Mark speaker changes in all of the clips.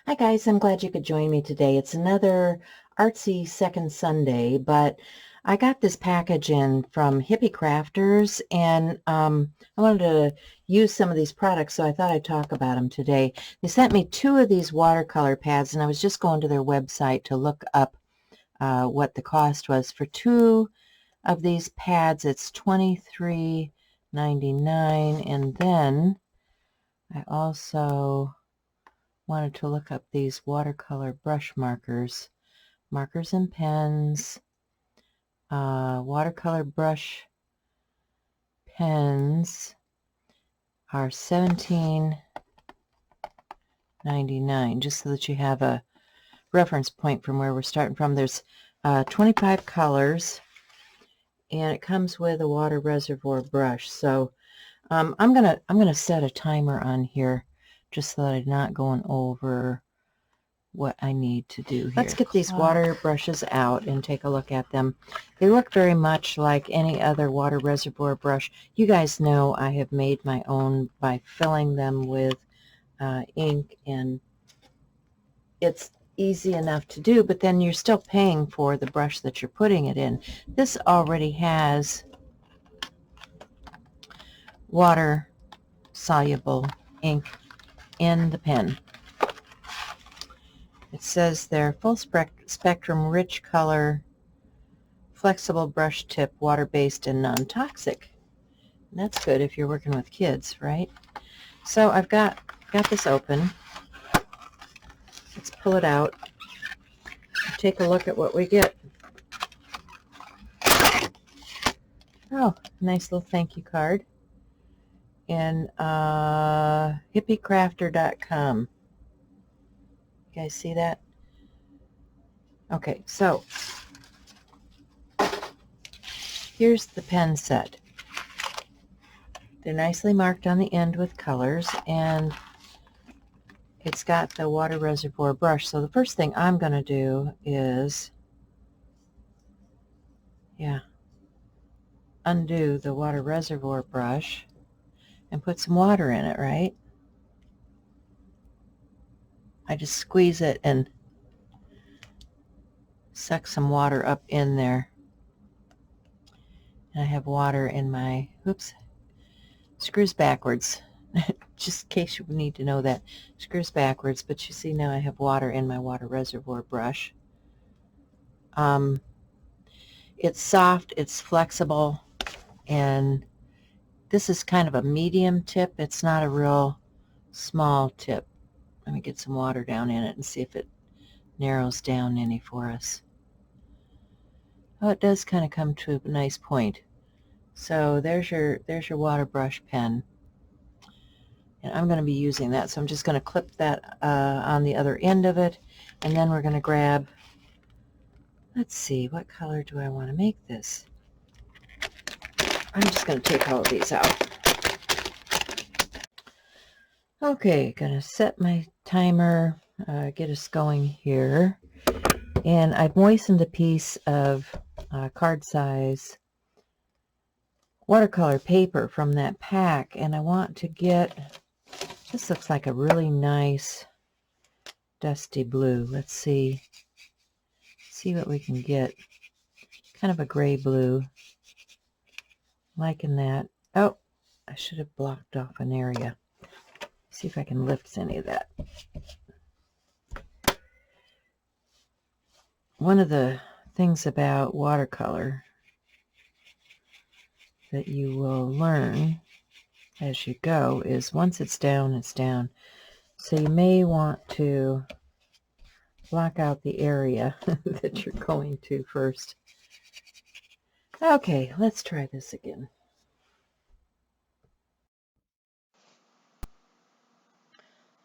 Speaker 1: Hi guys, I'm glad you could join me today. It's another artsy second Sunday, but I got this package in from Hippie Crafters and I wanted to use some of these products, so I thought I'd talk about them today. They sent me two of these watercolor pads and I was just going to their website to look up what the cost was. For two of these pads, it's $23.99, and then I also wanted to look up these watercolor brush markers and pens. Watercolor brush pens are $17.99, just so that you have a reference point from where we're starting from. There's 25 colors, and it comes with a water reservoir brush. So I'm gonna set a timer on here just so that I'm not going over what I need to do here. Let's get these water brushes out and take a look at them. They look very much like any other water reservoir brush. You guys know I have made my own by filling them with ink, and it's easy enough to do, but then you're still paying for the brush that you're putting it in. This already has water soluble ink in the pen. It says they're full spectrum, rich color, flexible brush tip, water-based, and non-toxic. That's good if you're working with kids, right? So I've got this open. Let's pull it out. Take a look at what we get. Oh, nice little thank you card. And hippiecrafter.com. You guys see that? Okay, so here's the pen set. They're nicely marked on the end with colors, and it's got the water reservoir brush. So the first thing I'm going to do is, undo the water reservoir brush and put some water in it, right? I just squeeze it and suck some water up in there. And I have water in my, screws backwards. Just in case you need to know that. Screws backwards, but you see now I have water in my water reservoir brush. It's soft, it's flexible, and this is kind of a medium tip. It's not a real small tip. Let me get some water down in it and see if it narrows down any for us. Oh, it does kind of come to a nice point. So there's your water brush pen. And I'm going to be using that, so I'm just going to clip that on the other end of it, and then we're going to grab, let's see, what color do I want to make this? I'm just going to take all of these out. Okay, going to set my timer, get us going here. And I've moistened a piece of card size watercolor paper from that pack, and I want to get, this looks like a really nice dusty blue. Let's see what we can get. Kind of a gray blue. Liking that. Oh, I should have blocked off an area. See if I can lift any of that. One of the things about watercolor that you will learn as you go is once it's down, it's down. So you may want to block out the area that you're going to first. Okay, let's try this again.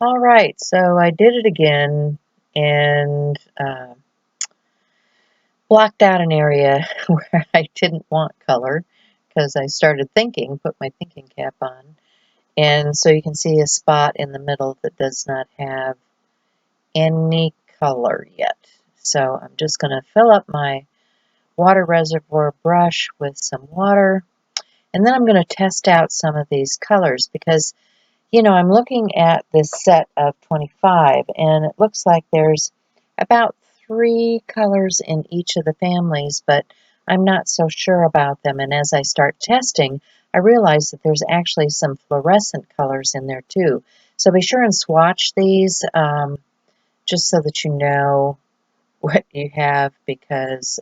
Speaker 1: All right, so I did it again and blocked out an area where I didn't want color because I started thinking, put my thinking cap on, and so you can see a spot in the middle that does not have any color yet. So I'm just going to fill up my water reservoir brush with some water, and then I'm going to test out some of these colors because You know, I'm looking at this set of 25, and it looks like there's about 3 colors in each of the families, but I'm not so sure about them. And as I start testing, I realize that there's actually some fluorescent colors in there too. So be sure and swatch these just so that you know what you have, because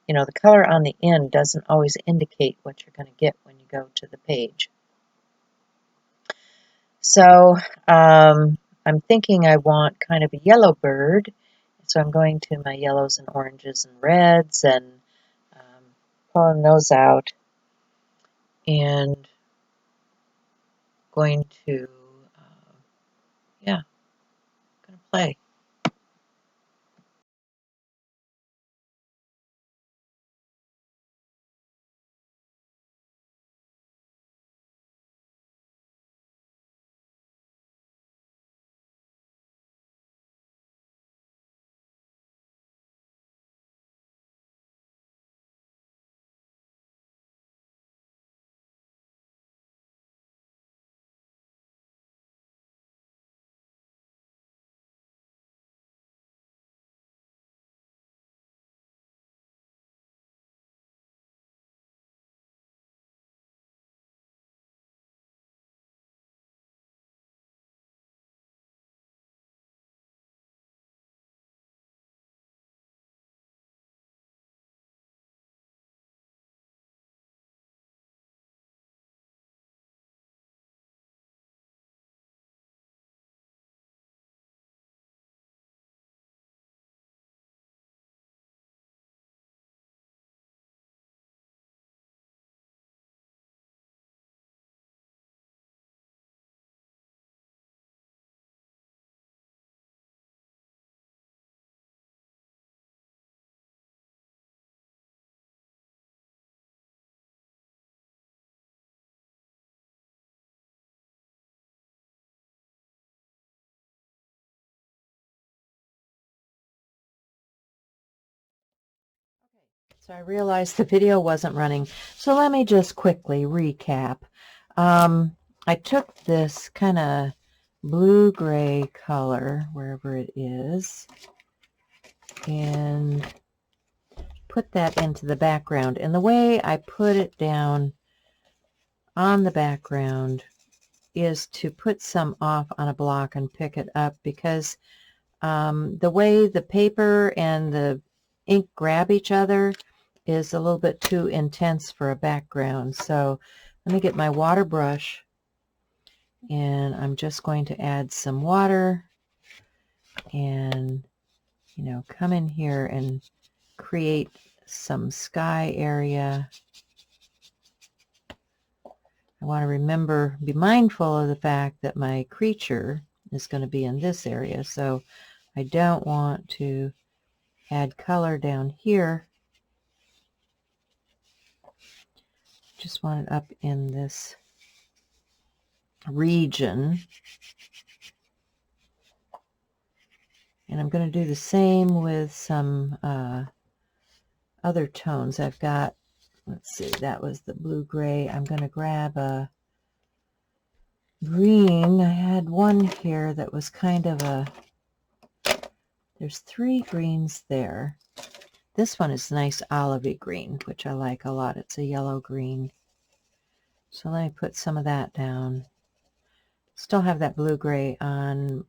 Speaker 1: you know, the color on the end doesn't always indicate what you're going to get when you go to the page. So I'm thinking I want kind of a yellow bird. So I'm going to my yellows and oranges and reds and pulling those out and going to, yeah, going to play. So I realized the video wasn't running. So let me just quickly recap. I took this kind of blue-gray color, wherever it is, and put that into the background. And the way I put it down on the background is to put some off on a block and pick it up, because the way the paper and the ink grab each other is a little bit too intense for a background. So let me get my water brush, and I'm just going to add some water and, you know, come in here and create some sky area. I want to remember, be mindful of the fact that my creature is going to be in this area, so I don't want to add color down here. Just want it up in this region. And I'm going to do the same with some other tones. I've got, let's see, that was the blue-gray. I'm going to grab a green. I had one here that was kind of a, there's 3 greens there. This one is nice olivey green, which I like a lot. It's a yellow green. So let me put some of that down. Still have that blue-gray on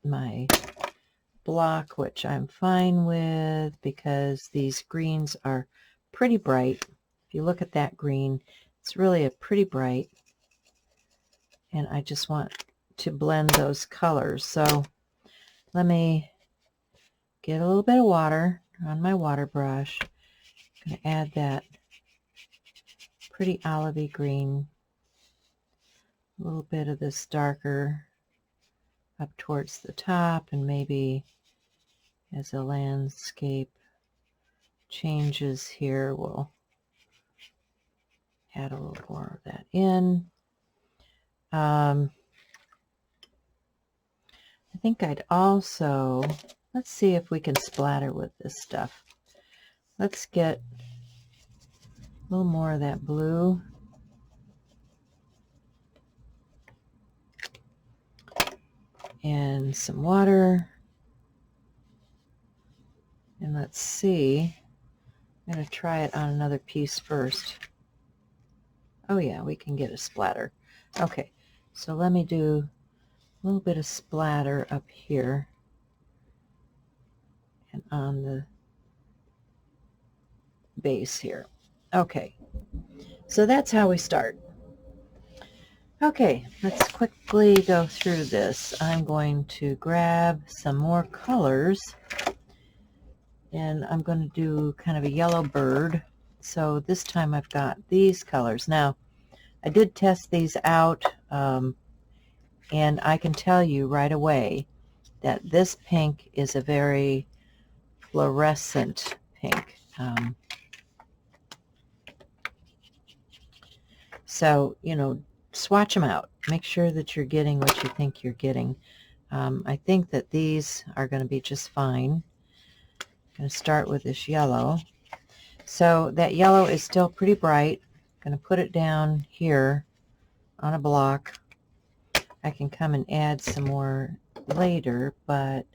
Speaker 1: my block, which I'm fine with because these greens are pretty bright. If you look at that green, it's really a pretty bright, and I just want to blend those colors. So let me get a little bit of water on my water brush. I'm going to add that pretty olivey green, a little bit of this darker up towards the top, and maybe as the landscape changes here, we'll add a little more of that in. I think I'd also, let's see if we can splatter with this stuff. Let's get a little more of that blue. and some water. And let's see. I'm going to try it on another piece first. Oh yeah, we can get a splatter. Okay, so let me do a little bit of splatter up here and on the base here. Okay, so that's how we start. Okay, let's quickly go through this. I'm going to grab some more colors, and I'm going to do kind of a yellow bird. So this time I've got these colors. Now, I did test these out, and I can tell you right away that this pink is a very fluorescent pink. So, you know, swatch them out. Make sure that you're getting what you think you're getting. I think that these are going to be just fine. I'm going to start with this yellow. So that yellow is still pretty bright. I'm going to put it down here on a block. I can come and add some more later, but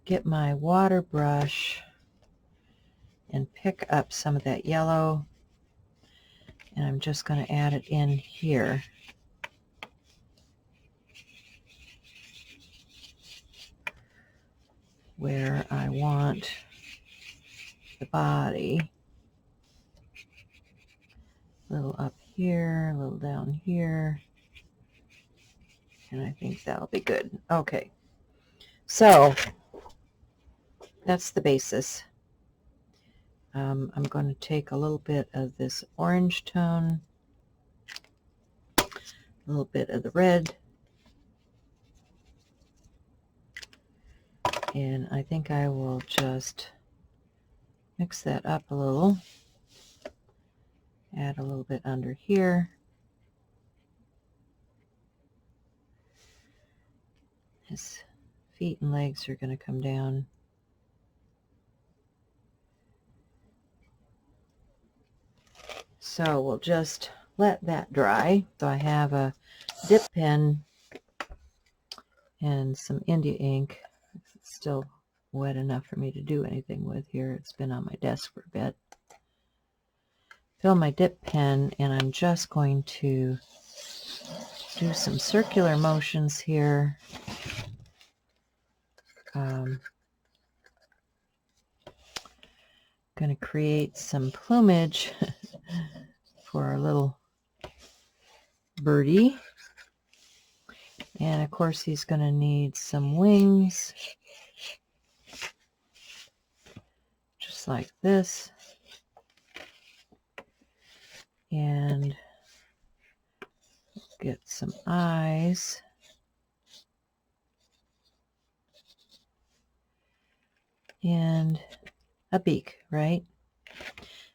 Speaker 1: get my water brush and pick up some of that yellow, and I'm just going to add it in here. Where I want the body. A little up here, a little down here, and I think that'll be good. Okay, so that's the basis. I'm going to take a little bit of this orange tone, a little bit of the red, and I think I will just mix that up a little. Add a little bit under here. His feet and legs are going to come down. So we'll just let that dry. So I have a dip pen and some India ink. It's still wet enough for me to do anything with here. It's been on my desk for a bit. Fill my dip pen, and I'm just going to do some circular motions here. Going to create some plumage for our little birdie. And of course he's going to need some wings, just like this. And get some eyes. And a beak, right?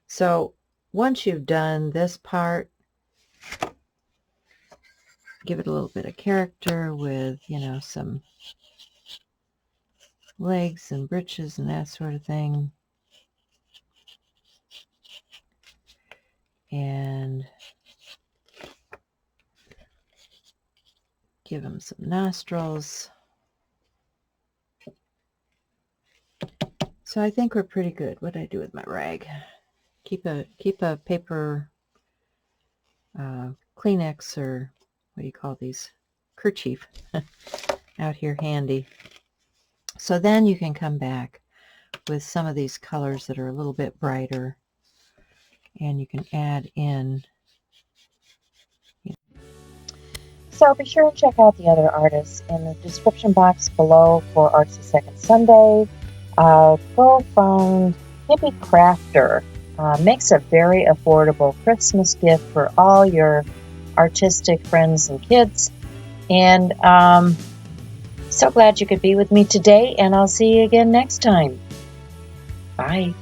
Speaker 1: So once you've done this part, give it a little bit of character with, you know, some legs and breeches and that sort of thing. And give him some nostrils. So I think we're pretty good. What did I do with my rag? Keep a paper Kleenex, or what do you call these? Kerchief out here handy. So then you can come back with some of these colors that are a little bit brighter, and you can add in.
Speaker 2: So be sure to check out the other artists in the description box below for Artsy Second Sunday. Go find Hippie Crafter. Makes a very affordable Christmas gift for all your artistic friends and kids. And so glad you could be with me today, and I'll see you again next time. Bye.